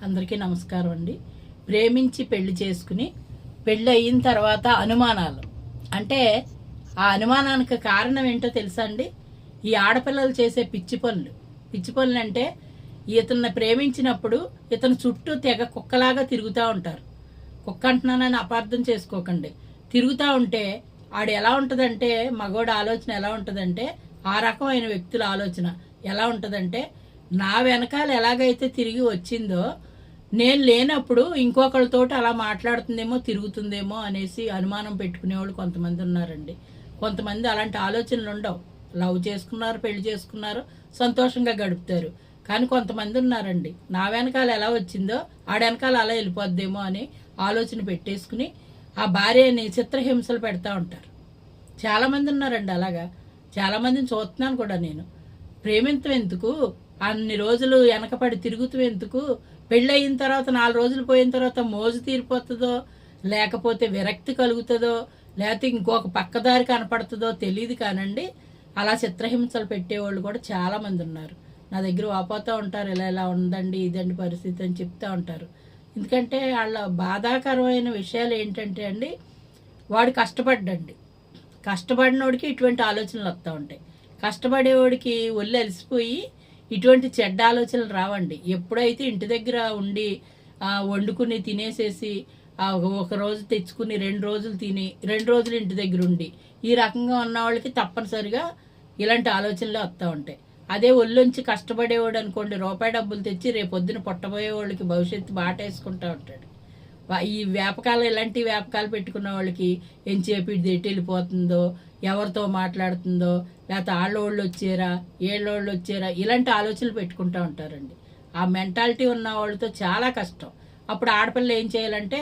అందరికీ నమస్కారం అండి. ప్రేమించి పెళ్లి చేసుకుని పెళ్ళి అయిన తర్వాత అనుమానాలు అంటే ఆ అనుమానానికి కారణం ఏంటో తెలుసా అండి? ఈ ఆడపిల్లలు చేసే పిచ్చి పనులు అంటే ఇతన్ని ప్రేమించినప్పుడు ఇతను చుట్టూ తెగ కుక్కలాగా తిరుగుతూ ఉంటారు. కుక్క అంటున్నానని అపార్థం చేసుకోకండి. తిరుగుతూ ఉంటే ఆడు ఎలా ఉంటుందంటే, మగోడు ఆలోచన ఎలా ఉంటుందంటే, ఆ రకమైన వ్యక్తుల ఆలోచన ఎలా ఉంటుందంటే, నా వెనకాల ఎలాగైతే తిరిగి వచ్చిందో నేను లేనప్పుడు ఇంకొకరితోటి అలా మాట్లాడుతుందేమో తిరుగుతుందేమో అనేసి అనుమానం పెట్టుకునేవాళ్ళు కొంతమంది ఉన్నారండి. కొంతమంది అలాంటి ఆలోచనలు ఉండవు. లవ్ చేసుకున్నారు, పెళ్లి చేసుకున్నారు, సంతోషంగా గడుపుతారు. కానీ కొంతమంది ఉన్నారండి, నా వెనకాల ఎలా వచ్చిందో ఆడ వెనకాల అలా వెళ్ళిపోద్దేమో అని ఆలోచన పెట్టేసుకుని ఆ భార్యని చిత్రహింసలు పెడతా ఉంటారు. చాలామంది ఉన్నారండి అలాగా. చాలామందిని చూస్తున్నాను కూడా నేను. ప్రేమించడం ఎందుకు, అన్ని రోజులు వెనకపడి తిరుగుతూ ఎందుకు, పెళ్ళయిన తర్వాత 4 రోజులు పోయిన తర్వాత మోజు తీరిపోతుందో, లేకపోతే విరక్తి కలుగుతుందో, లేకపోతే ఇంకొక పక్కదారి కనపడుతుందో తెలియదు కానండి, అలా చిత్రహింసలు పెట్టేవాళ్ళు కూడా చాలామంది ఉన్నారు. నా దగ్గర వాపోతూ ఉంటారు, ఇలా ఇలా ఉందండి, ఇదండి పరిస్థితి అని చెప్తూ ఉంటారు. ఎందుకంటే వాళ్ళ బాధాకరమైన విషయాలు ఏంటంటే అండి, వాడు కష్టపడినోడికి ఇటువంటి ఆలోచనలు వస్తూ ఉంటాయి. కష్టపడేవాడికి ఒళ్ళు అలసిపోయి ఇటువంటి చెడ్డ ఆలోచనలు రావండి. ఎప్పుడైతే ఇంటి దగ్గర ఉండి వండుకుని తినేసేసి ఒక రోజు తెచ్చుకుని 2 రోజులు తిని 2 రోజులు ఇంటి దగ్గర ఉండి ఈ రకంగా ఉన్న వాళ్ళకి తప్పనిసరిగా ఇలాంటి ఆలోచనలు వస్తూ ఉంటాయి. అదే ఒళ్ళొంచి కష్టపడేవాడు అనుకోండి, రూపాయి డబ్బులు తెచ్చి రేపొద్దున పుట్టబోయే వాళ్ళకి భవిష్యత్తు బాట వేసుకుంటూ ఉంటాడు. ఈ వ్యాపకాలు, ఇలాంటి వ్యాపకాలు పెట్టుకున్న వాళ్ళకి ఎంచేపు ఇది ఎటు వెళ్ళిపోతుందో, ఎవరితో మాట్లాడుతుందో, లేకపోతే వాళ్ళోళ్ళు వచ్చారా ఏళ్ళోళ్ళు వచ్చారా, ఇలాంటి ఆలోచనలు పెట్టుకుంటూ ఉంటారండి. ఆ మెంటాలిటీ ఉన్న వాళ్ళతో చాలా కష్టం. అప్పుడు ఆడపిల్ల ఏం చేయాలంటే,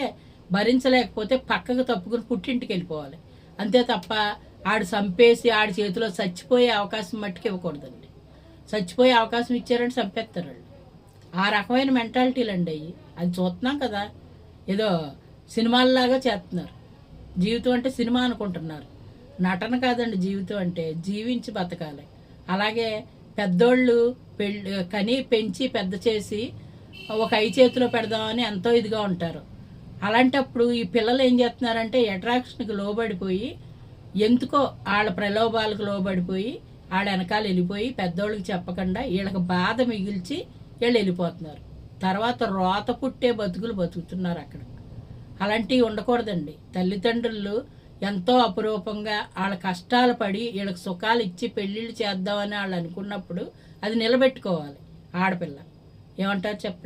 భరించలేకపోతే పక్కకు తప్పుకుని పుట్టింటికి వెళ్ళిపోవాలి. అంతే తప్ప ఆడు చంపేసి ఆడి చేతిలో చచ్చిపోయే అవకాశం మట్టుకు ఇవ్వకూడదండి. చచ్చిపోయే అవకాశం ఇచ్చారంటే చంపేస్తారు వాళ్ళు. ఆ రకమైన మెంటాలిటీలు అండి అవి. అది చూస్తున్నాం కదా, ఏదో సినిమాల్లాగా చేస్తున్నారు. జీవితం అంటే సినిమా అనుకుంటున్నారు. నటన కాదండి జీవితం అంటే, జీవించి బతకాలి. అలాగే పెద్దోళ్ళు కని పెంచి పెద్ద చేసి ఒక చేతిలో పెడదామని ఎంతో ఇదిగా ఉంటారు. అలాంటప్పుడు ఈ పిల్లలు ఏం చేస్తున్నారంటే అట్రాక్షన్కి లోబడిపోయి, ఎందుకో వాళ్ళ ప్రలోభాలకు లోబడిపోయి వాళ్ళ వెనకాల వెళ్ళిపోయి పెద్దోళ్ళకి చెప్పకుండా వీళ్ళకి బాధ మిగిల్చి వీళ్ళు వెళ్ళిపోతున్నారు. తర్వాత రోత పుట్టే బతుకులు బతుకుతున్నారు అక్కడ. అలాంటివి ఉండకూడదండి. తల్లిదండ్రులు ఎంతో అపురూపంగా వాళ్ళ కష్టాలు పడి వీళ్ళకి సుఖాలు ఇచ్చి పెళ్ళిళ్ళు చేద్దామని వాళ్ళు అనుకున్నప్పుడు అది నిలబెట్టుకోవాలి ఆడపిల్ల. ఏమంటారు చెప్పండి?